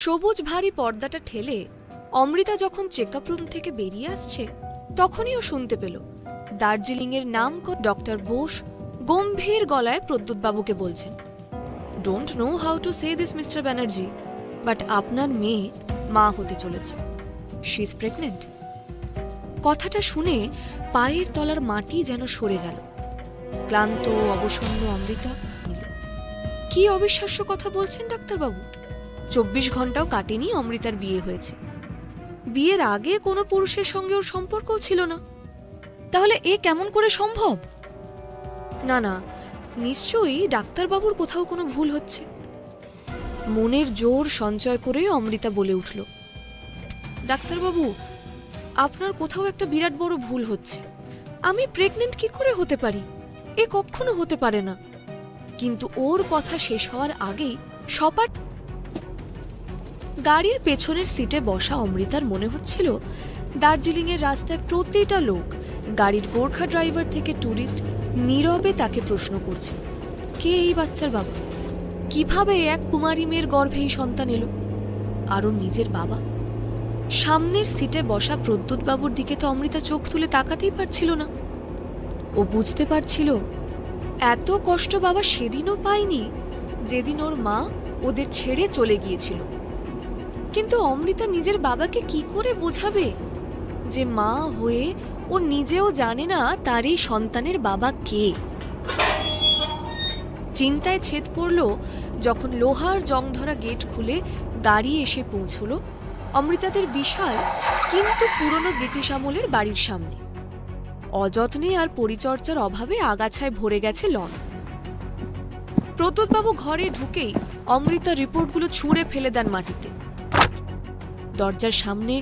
সবুজ ভারী পর্দাটা ঠেলে অমৃতা যখন চেকআপ রুম থেকে বেরিয়ে আসছে তখনই ও শুনতে পেল দার্জিলিংয়ের নাম ডক্টর বোস গম্ভীর গলায় প্রদ্যুৎবাবুকে বলছেন, don't know how to say this mister Banerjee, but আপনার মেয়ে মা হতে চলেছে। She is pregnant. কথাটা শুনে পায়ের তলার মাটি যেন সরে গেল। ক্লান্ত অবসন্ন অমৃতা নিল। কি অবিশ্বাস্য কথা বলছেন ডাক্তারবাবু? 24 ঘন্টাও কাটেনি অমৃতার বিয়ে হয়েছে। বিয়ের আগে কোনো পুরুষের সঙ্গে ওর সম্পর্কও ছিল না। তাহলে এ কেমন করে সম্ভব? না না, নিশ্চয়ই ডাক্তারবাবুর কোথাও কোনো ভুল হচ্ছে। মনের জোর সঞ্চয় করে অমৃতা বলে উঠল, ডাক্তারবাবু, আপনার কোথাও একটা বিরাট বড় ভুল হচ্ছে। আমি প্রেগনেন্ট কি করে হতে পারি? এ কখনো হতে পারে না। কিন্তু ওর কথা শেষ হওয়ার আগেই সপাট গাড়ির পেছনের সিটে বসা অমৃতার মনে হচ্ছিল দার্জিলিংয়ের রাস্তায় প্রতিটা লোক, গাড়ির গোর্খা ড্রাইভার থেকে ট্যুরিস্ট, নীরবে তাকে প্রশ্ন করছে, কে এই বাচ্চার বাবা? কিভাবে এক কুমারী মেয়ের গর্ভে এই সন্তান এলো? আর ওর নিজের বাবা? সামনের সিটে বসা প্রদ্যুৎবাবুর দিকে তো অমৃতা চোখ তুলে তাকাতেই পারছিল না। ও বুঝতে পারছিল এত কষ্ট বাবা সেদিনও পায়নি যেদিন ওর মা ওদের ছেড়ে চলে গিয়েছিল। কিন্তু অমৃতা নিজের বাবাকে কি করে বোঝাবে যে মা হয়ে ও নিজেও জানে না তার এই সন্তানের বাবা কে? চিন্তায় ছেদ পড়ল যখন লোহার জংধরা গেট খুলে গাড়ি এসে পৌঁছল অমৃতাদের বিশাল কিন্তু পুরনো ব্রিটিশ আমলের বাড়ির সামনে। অযত্নে আর পরিচর্যার অভাবে আগাছায় ভরে গেছে লন। প্রদ্যুৎবাবু ঘরে ঢুকেই অমৃতার রিপোর্টগুলো ছুঁড়ে ফেলে দেন মাটিতে। দরজার সামনে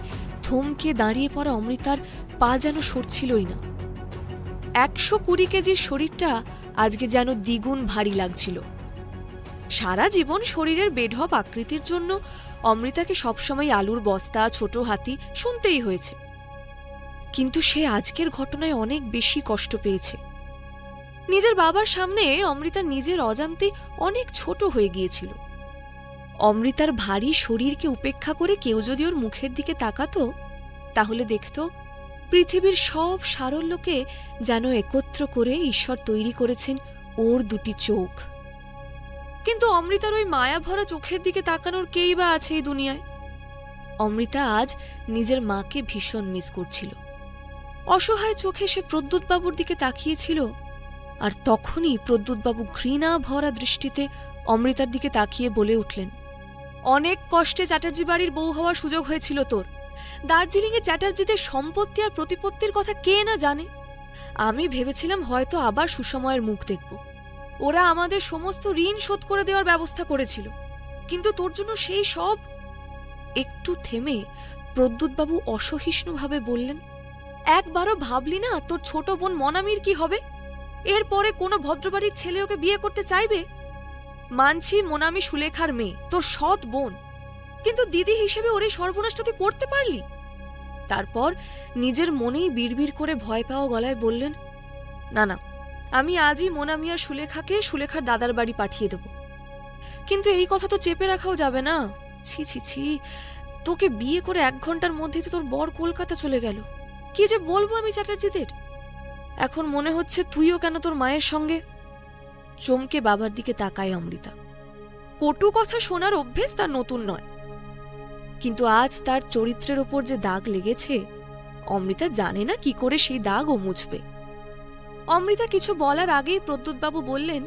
থমকে দাঁড়িয়ে পড়া অমৃতার পা যেন সরছিলই না। 120 কেজির শরীরটা আজকে যেন দ্বিগুণ ভারী লাগছিল। সারা জীবন শরীরের বেঢপ আকৃতির জন্য অমৃতাকে সবসময় আলুর বস্তা, ছোট হাতি শুনতেই হয়েছে। কিন্তু সে আজকের ঘটনায় অনেক বেশি কষ্ট পেয়েছে। নিজের বাবার সামনে অমৃতা নিজের অজান্তে অনেক ছোট হয়ে গিয়েছিল। অমৃতার ভারী শরীরকে উপেক্ষা করে কেউ যদি ওর মুখের দিকে তাকাতো তাহলে দেখত পৃথিবীর সব সারল্যকে যেন একত্র করে ঈশ্বর তৈরি করেছেন ওর দুটি চোখ। কিন্তু অমৃতার ওই মায়া ভরা চোখের দিকে তাকানোর কেই বা আছে এই দুনিয়ায়? অমৃতা আজ নিজের মাকে ভীষণ মিস করছিল। অসহায় চোখে সে প্রদ্যুৎবাবুর দিকে তাকিয়েছিল, আর তখনই প্রদ্যুৎবাবু ঘৃণা ভরা দৃষ্টিতে অমৃতার দিকে তাকিয়ে বলে উঠলেন, অনেক কষ্টে চ্যাটার্জি বাড়ির বউ হওয়ার সুযোগ হয়েছিল তোর। দার্জিলিংয়ে চ্যাটার্জিদের সম্পত্তি আর প্রতিপত্তির কথা কে না জানে। আমি ভেবেছিলাম হয়তো আবার সুসময়ের মুখ দেখব। ওরা আমাদের সমস্ত ঋণ শোধ করে দেওয়ার ব্যবস্থা করেছিল, কিন্তু তোর জন্য সেই সব। একটু থেমে প্রদ্যুৎবাবু অসহিষ্ণুভাবে বললেন, একবারও ভাবলি না তোর ছোট বোন মনামির কি হবে? এরপরে কোনো ভদ্রবাড়ির ছেলে ওকে বিয়ে করতে চাইবে? মানছি মোনামি সুলেখার মেয়ে, তোর সৎ বোন, কিন্তু দিদি হিসেবে ওর এই সর্বনাশটা তুই করতে পারলি? তারপর নিজের মনেই বিড়বিড় করে ভয় পাওয়া গলায় বললেন, না না, আমি আজই মোনামি আর সুলেখাকে সুলেখার দাদার বাড়ি পাঠিয়ে দেব। কিন্তু এই কথা তো চেপে রাখাও যাবে না। ছি ছি ছি, তোকে বিয়ে করে 1 ঘন্টার মধ্যেই তো তোর বর কলকাতা চলে গেল। কি যে বলবো আমি চ্যাটার্জিদের? এখন মনে হচ্ছে তুইও কেন তোর মায়ের সঙ্গে। চমকে বাবার দিকে তাকায় অমৃতা। কটু কথা শোনার অভ্যেস তার নতুন নয়, কিন্তু আজ তার চরিত্রের ওপর যে দাগ লেগেছে অমৃতা জানে না কি করে সেই দাগ ও মুছবে। অমৃতা কিছু বলার আগেই প্রদ্যুৎবাবু বললেন,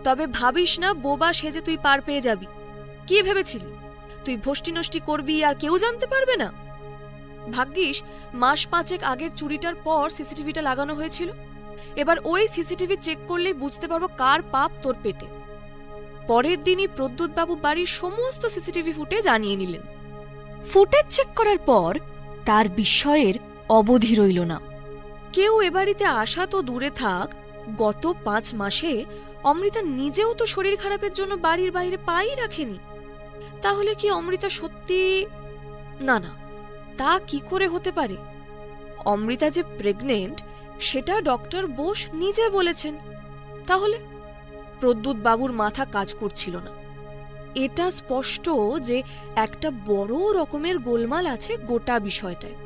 তবে ভাবিস না বোবা সেজে তুই পার পেয়ে যাবি। কি ভেবেছিলি তুই ভষ্টি নষ্টি করবি আর কেউ জানতে পারবে না? ভাগ্যিস মাস 5 আগের চুরিটার পর সিসিটিভিটা লাগানো হয়েছিল। এবার ওই সিসিটিভি চেক করলেই বুঝতে পারবো কার পাপ তোর পেটে। পরের দিনই প্রদ্যুৎবাবু বাড়ির সমস্ত সিসিটিভি ফুটেজ আনিয়ে নিলেন। ফুটেজ চেক করার পর তার বিস্ময়ের অবধি রইল না। কেউ এ বাড়িতে আসা তো দূরে থাক, গত 5 মাসে অমৃতা নিজেও তো শরীর খারাপের জন্য বাড়ির বাইরে পাই রাখেনি। তাহলে কি অমৃতা সত্যি? না না, তা কি করে হতে পারে? অমৃতা যে প্রেগনেন্ট সেটা ডক্টর বোস নিজে বলেছেন। তাহলে প্রদ্যুৎবাবুর মাথা কাজ করছিল না। এটা স্পষ্ট যে একটা বড় রকমের গোলমাল আছে গোটা বিষয়টায়,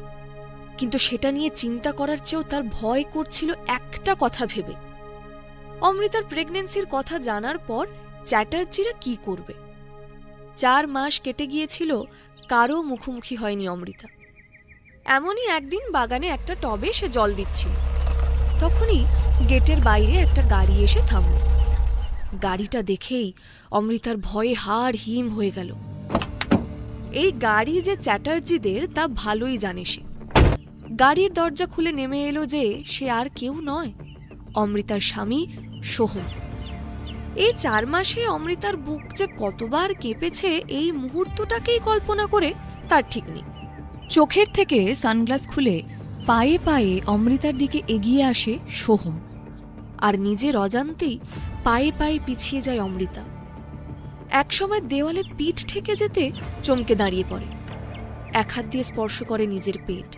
কিন্তু সেটা নিয়ে চিন্তা করার চেয়েও তার ভয় করছিল একটা কথা ভেবে, অমৃতার প্রেগন্যান্সির কথা জানার পর চ্যাটার্জিরা কি করবে। 4 মাস কেটে গিয়েছিল, কারো মুখোমুখি হয়নি অমৃতা। এমনই একদিন বাগানে একটা টবে সে জল দিচ্ছিল, তখনই গেটের বাইরে একটা গাড়ি এসে থামল। গাড়িটা দেখেই অমৃতার ভয়ে হাড় হিম হয়ে গেল। এই গাড়ি যে চ্যাটার্জিদের তা ভালোই জানে সে। গাড়ির দরজা খুলে নেমে এলো যে সে আর কেউ নয়, অমৃতার স্বামী সোহম। এই 4 মাসে অমৃতার বুক যে কতবার কেঁপেছে এই মুহূর্তটাকেই কল্পনা করে তার ঠিক নেই। চোখের থেকে সানগ্লাস খুলে পায়ে পায়ে অমৃতার দিকে এগিয়ে আসে সোহম, আর নিজের অজান্তেই পায়ে পায়ে পিছিয়ে যায় অমৃতা। একসময় দেওয়ালে পিঠ ঠেকে যেতে চমকে দাঁড়িয়ে পড়ে, এক হাত দিয়ে স্পর্শ করে নিজের পেট,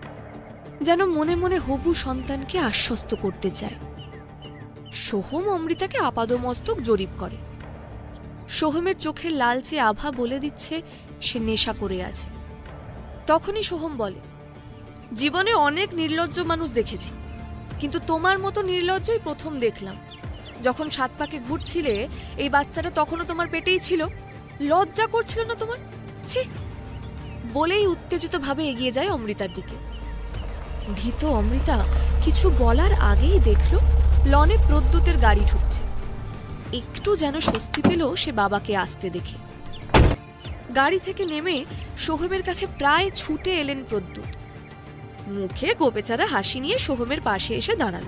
যেন মনে মনে হবু সন্তানকে আশ্বস্ত করতে চায়। সোহম অমৃতাকে আপাদমস্তক জরিপ করে। সোহমের চোখের লালচে আভা বলে দিচ্ছে সে নেশা করে আছে। তখনই সোহম বলে, জীবনে অনেক নির্লজ্জ মানুষ দেখেছি, কিন্তু তোমার মতো নির্লজ্জই প্রথম দেখলাম। যখন 7 পাকে ঘুরছিলে এই বাচ্চাটা তখনও তোমার পেটেই ছিল, লজ্জা করছিল না তোমার? ছি! বলেই উত্তেজিত ভাবে এগিয়ে যায় অমৃতার দিকে। ভীত অমৃতা কিছু বলার আগেই দেখল লনে প্রদ্যুতের গাড়ি ঢুকছে। একটু যেন স্বস্তি পেল সে বাবাকে আসতে দেখে। গাড়ি থেকে নেমে সোহমের কাছে প্রায় ছুটে এলেন প্রদ্যুৎ। মুখে গোবেচারা হাসি নিয়ে সোহমের পাশে এসে দাঁড়াল।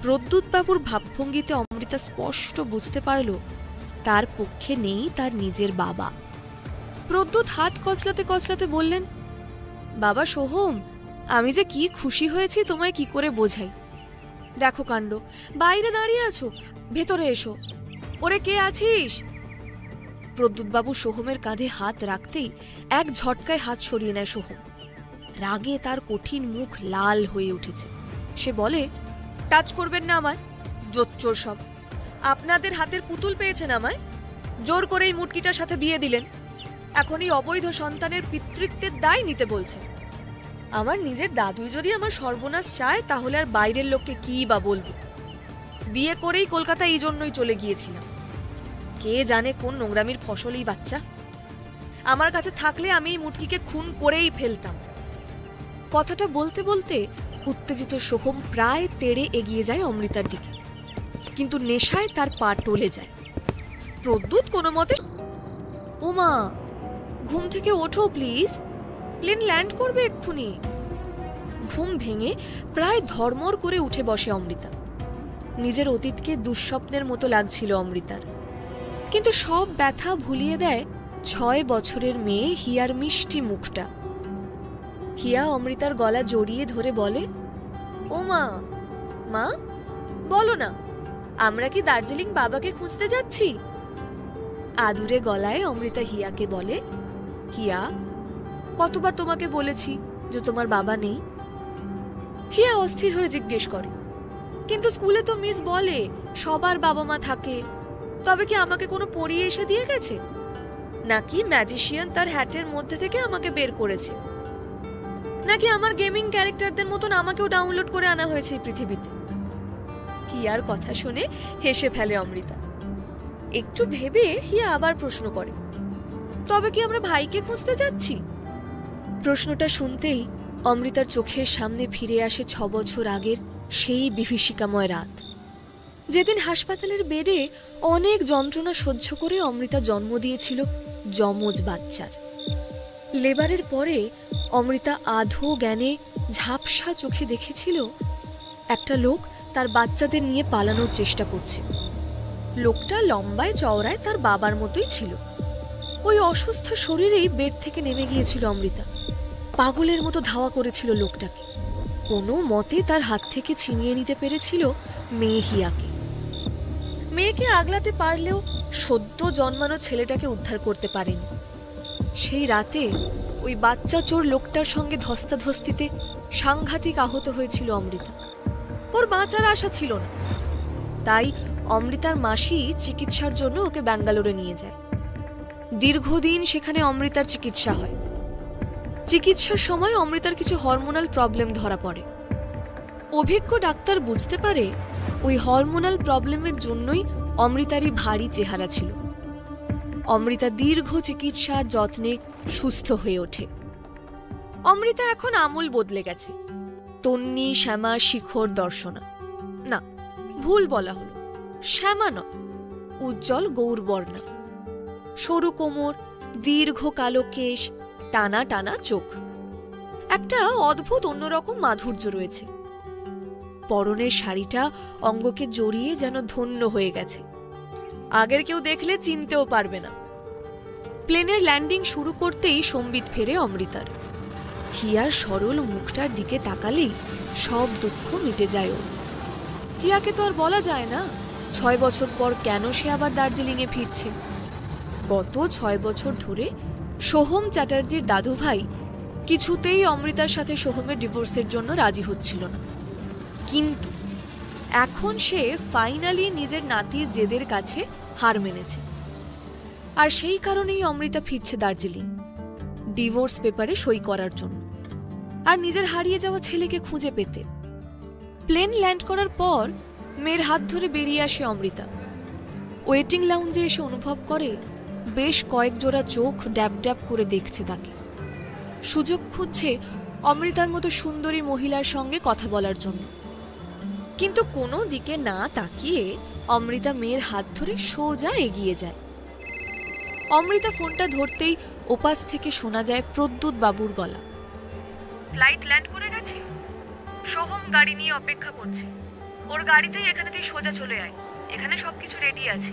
প্রদ্যুৎ বাবুর ভাবভঙ্গিতে অমৃতা স্পষ্ট বুঝতে পারল তার পক্ষে নেই তার নিজের বাবা। প্রদ্যুৎ হাত কচলাতে কচলাতে বললেন, বাবা সোহম, আমি যে কি খুশি হয়েছি তোমায় কি করে বোঝাই। দেখো কাণ্ড, বাইরে দাঁড়িয়ে আছো, ভেতরে এসো। ওরে কে আছিস? প্রদ্যুৎবাবু সোহমের কাঁধে হাত রাখতেই এক ঝটকায় হাত সরিয়ে নেয় সোহম। রাগে তার কঠিন মুখ লাল হয়ে উঠেছে। সে বলে, টাচ করবেন না আমায়, জোচ্চোর সব। আপনাদের হাতের পুতুল পেয়েছেন আমায়, জোর করে এই মুটকিটার সাথে বিয়ে দিলেন। এখন এই অবৈধ সন্তানের পিতৃত্বের দায় নিতে বলছেন। আমার নিজের দাদুই যদি আমার সর্বনাশ চায় তাহলে আর বাইরের লোককে কি বা বলবো। বিয়ে করেই কলকাতা এই জন্যই চলে গিয়েছিলাম। কে জানে কোন নোংরামির ফসল এই বাচ্চা। আমার কাছে থাকলে আমি এই মুটকিকে খুন করেই ফেলতাম। কথাটা বলতে বলতে উত্তেজিত সোহম প্রায় তেড়ে এগিয়ে যায় অমৃতার দিকে, কিন্তু নেশায় তার পা টলে যায়। প্রদ্যুৎ কোনো মতে, ও মা, ঘুম থেকে ওঠো প্লিজ, প্লেন ল্যান্ড করবে এক্ষুনি। ঘুম ভেঙে প্রায় ধর্মর করে উঠে বসে অমৃতা। নিজের অতীতকে দুঃস্বপ্নের মতো লাগছিল অমৃতার, কিন্তু সব ব্যথা ভুলিয়ে দেয় 6 বছরের মেয়ে হিয়ার মিষ্টি মুখটা। হিয়া অমৃতার গলা জড়িয়ে ধরে বলে, ও মা, মা বলো না, আমরা কি দার্জিলিং বাবাকে খুঁজতে যাচ্ছি? আদুরে গলায় অমৃতা হিয়াকে বলে, হিয়া, কতবার তোমাকে বলেছি যে তোমার বাবা নেই? হিয়া অস্থির হয়ে জিজ্ঞেস করে, কিন্তু স্কুলে তো মিস বলে সবার বাবা মা থাকে, তবে কি আমাকে কোনো পড়িয়ে এসে দিয়ে গেছে, নাকি ম্যাজিশিয়ান তার হ্যাটের মধ্যে থেকে আমাকে বের করেছে, নাকি আমার গেমিং ক্যারেক্টারদের মতন আমাকেও ডাউনলোড করে আনা হয়েছে এই পৃথিবীতে? হিয়ার কথা শুনে হেসে ফেলে অমৃতা। একটু ভেবে হিয়া আবার প্রশ্ন করে, তবে কি আমরা ভাইকে খুঁজতে যাচ্ছি? প্রশ্নটা শুনতেই অমৃতার চোখের সামনে ফিরে আসে 6 বছর আগের সেই বিভীষিকাময় রাত, যেদিন হাসপাতালের বেডে অনেক যন্ত্রণা সহ্য করে অমৃতা জন্ম দিয়েছিল যমজ বাচ্চার। লেবারের পরে অমৃতা আধো জ্ঞানে ঝাপসা চোখে দেখেছিল একটা লোক তার বাচ্চাদের নিয়ে পালানোর চেষ্টা করছে। লোকটা লম্বায় চওড়ায় তার বাবার মতোই ছিল। ওই অসুস্থ শরীরেই বেড থেকে নেমে গিয়েছিল অমৃতা। পাগলের মতো ধাওয়া করেছিল লোকটাকে। কোনো মতে তার হাত থেকে ছিনিয়ে নিতে পেরেছিল মেয়ে হিয়াকে। মেয়েকে আগলাতে পারলেও সদ্য জন্মানো ছেলেটাকে উদ্ধার করতে পারেনি। সেই রাতে ওই বাচ্চা চোর লোকটার সঙ্গে ধস্তাধস্তিতে সাংঘাতিক আহত হয়েছিল অমৃতা। ওর বাঁচার আশা ছিল না, তাই অমৃতার মাসি চিকিৎসার জন্য ওকে ব্যাঙ্গালোরে নিয়ে যায়। দীর্ঘদিন সেখানে অমৃতার চিকিৎসা হয়। চিকিৎসার সময় অমৃতার কিছু হরমোনাল প্রবলেম ধরা পড়ে। অভিজ্ঞ ডাক্তার বুঝতে পারে ওই হরমোনাল প্রবলেমের জন্যই অমৃতারই ভারী চেহারা ছিল। অমৃতা দীর্ঘ চিকিৎসার যত্নে সুস্থ হয়ে ওঠে। অমৃতা এখন আমূল বদলে গেছে। তন্নি, শ্যামা, শিখর, দর্শনা, না, ভুল বলা হলো, শ্যামা নয়, উজ্জ্বল গৌরবর্ণা। সরু কোমর, দীর্ঘ কালো কেশ, টানা টানা চোখ, একটা অদ্ভুত অন্যরকম মাধুর্য রয়েছে। পরনের শাড়িটা অঙ্গকে জড়িয়ে যেন ধন্য হয়ে গেছে। আগের কেউ দেখলে চিনতেও পারবে না। প্লেনের ল্যান্ডিং শুরু করতেই সম্বিত ফেরে অমৃতার। হিয়ার সরল মুখটার দিকে তাকালেই সব দুঃখ মিটে যায় ওর। হিয়াকে তো আর বলা যায় না 6 বছর পর কেন সে আবার দার্জিলিংয়ে ফিরছে। গত 6 বছর ধরে সোহম চ্যাটার্জির দাদু ভাই কিছুতেই অমৃতার সাথে সোহমের ডিভোর্সের জন্য রাজি হচ্ছিল না। কিন্তু এখন সে ফাইনালি নিজের নাতির জেদের কাছে হার মেনেছে। আর সেই কারণেই অমৃতা ফিরছে দার্জিলিং, ডিভোর্স পেপারে সই করার জন্য, আর নিজের হারিয়ে যাওয়া ছেলেকে খুঁজে পেতে। প্লেন ল্যান্ড করার পর মেয়ের হাত ধরে বেরিয়ে আসে অমৃতা। ওয়েটিং লাউঞ্জে এসে অনুভব করে বেশ কয়েক জোড়া চোখ ড্যাব ড্যাব করে দেখছে তাকে। সুযোগ খুঁজছে অমৃতার মতো সুন্দরী মহিলার সঙ্গে কথা বলার জন্য। কিন্তু কোনো দিকে না তাকিয়ে অমৃতা মেয়ের হাত ধরে সোজা এগিয়ে যায়। অমৃতা ফোনটা ধরতেই ওপাশ থেকে শোনা যায় প্রদ্যুৎ বাবুর গলা। ফ্লাইট ল্যান্ড করে গেছে, সোহম গাড়ি নিয়ে অপেক্ষা করছে। ওর গাড়িতেই এখানে তুই সোজা চলে আয়, এখানে সবকিছু রেডি আছে।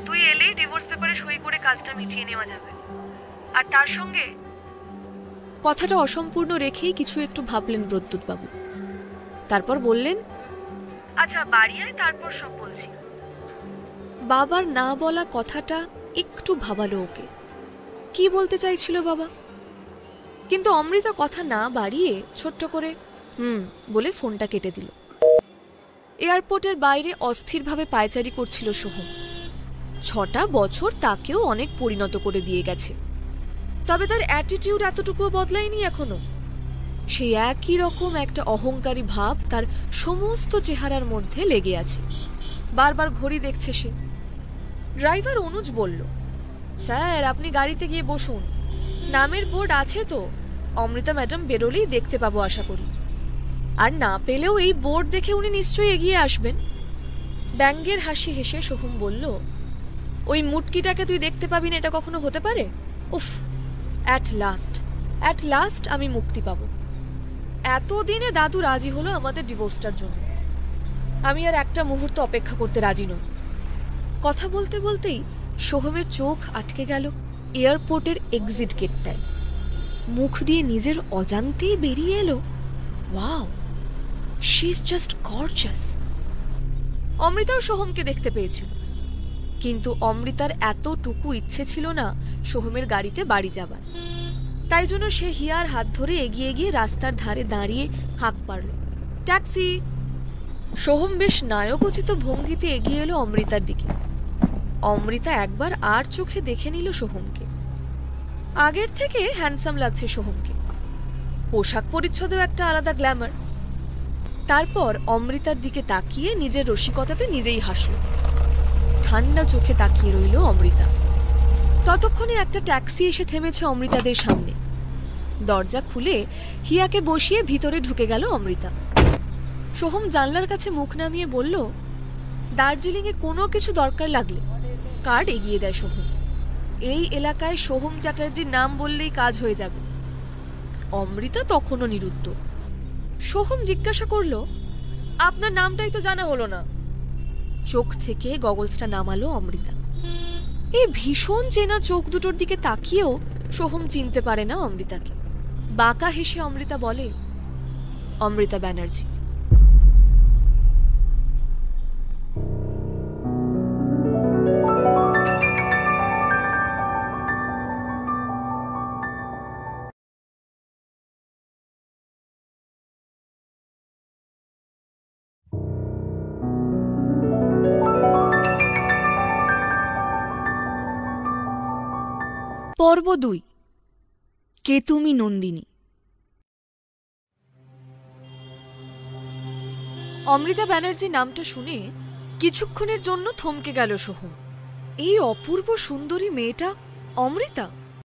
তুই এলেই ডিভোর্স পেপারে সই করে কাজটা মিটিয়ে নেওয়া যাবে। আর তার সঙ্গে, কথাটা অসম্পূর্ণ রেখেই কিছু একটু ভাবলেন প্রদ্যুৎ বাবু। তারপর বললেন, আচ্ছা বাড়ি আয়, তারপর সব বলছি। বাবার না বলা কথাটা একটু ভাবালো ওকে। কি বলতে চাইছিল বাবা? কিন্তু অমৃতা কথা না বাড়িয়ে ছোট্ট করে বলে ফোনটা কেটে দিল। এয়ারপোর্টের বাইরে অস্থিরভাবে পায়চারি করছিল সোহম। 6টা বছর তাকেও অনেক পরিণত করে দিয়ে গেছে, তবে তার অ্যাটিটিউড এতটুকুও বদলায়নি এখনো। সেই একই রকম একটা অহংকারী ভাব তার সমস্ত চেহারার মধ্যে লেগে আছে। বারবার ঘড়ি দেখছে সে। ড্রাইভার অনুজ বলল, স্যার আপনি গাড়িতে গিয়ে বসুন, নামের বোর্ড আছে তো, অমৃতা ম্যাডাম বেরোলেই দেখতে পাবো আশা করি। আর না পেলেও এই বোর্ড দেখে উনি নিশ্চয়ই এগিয়ে আসবেন। ব্যঙ্গের হাসি হেসে সোহম বলল, ওই মুটকিটাকে তুই দেখতে পাবি না এটা কখনো হতে পারে? উফ, অ্যাট লাস্ট আমি মুক্তি পাবো। এতদিনে দাদু রাজি হলো আমাদের ডিভোর্সটার জন্য। আমি আর একটা মুহূর্ত অপেক্ষা করতে রাজি নই। কথা বলতে বলতেই সোহমের চোখ আটকে গেল এয়ারপোর্টের এক্সিট গেটটায়। মুখ দিয়ে নিজের অজান্তেই বেরিয়ে এলো, wow, she is just gorgeous. অমৃতাও সোহমকে দেখতে পেয়েছিল, কিন্তু অমৃতার এতটুকু ইচ্ছে ছিল না সোহমের গাড়িতে বাড়ি যাবার। তাই জন্য সে হিয়ার হাত ধরে এগিয়ে গিয়ে রাস্তার ধারে দাঁড়িয়ে হাঁক পারল, ট্যাক্সি। সোহম বেশ নায়কোচিত ভঙ্গিতে এগিয়ে এলো অমৃতার দিকে। অমৃতা একবার আর চোখে দেখে নিল সোহমকে। আগের থেকে হ্যান্ডসাম লাগছে সোহমকে, পোশাক পরিচ্ছদেও একটা আলাদা গ্ল্যামার। তারপর অমৃতার দিকে তাকিয়ে নিজের রসিকতাতে নিজেই হাসল। ঠান্ডা চোখে তাকিয়ে রইল অমৃতা। ততক্ষণে একটা ট্যাক্সি এসে থেমেছে অমৃতাদের সামনে। দরজা খুলে হিয়াকে বসিয়ে ভিতরে ঢুকে গেল অমৃতা। সোহম জানলার কাছে মুখ নামিয়ে বলল, দার্জিলিংয়ে কোনো কিছু দরকার লাগলে কার্ড এগিয়ে দেয় সোহম। এই এলাকায় সোহম চ্যাটার্জির নাম বললেই কাজ হয়ে যাবে। অমৃতা তখনও নিরুত্তর। সোহম জিজ্ঞাসা করল, আপনার নামটাই তো জানা হলো না। চোখ থেকে গগলসটা নামালো অমৃতা। এই ভীষণ চেনা চোখ দুটোর দিকে তাকিয়েও সোহম চিনতে পারে না অমৃতাকে। বাঁকা হেসে অমৃতা বলে, অমৃতা ব্যানার্জি। পর্ব 2। কে তুমি নন্দিনী। অমৃতা ব্যানার্জি নামটা শুনে কিছুক্ষণের জন্য থমকে গেল সোহম। এই অপূর্ব সুন্দরী মেয়েটা অমৃতা?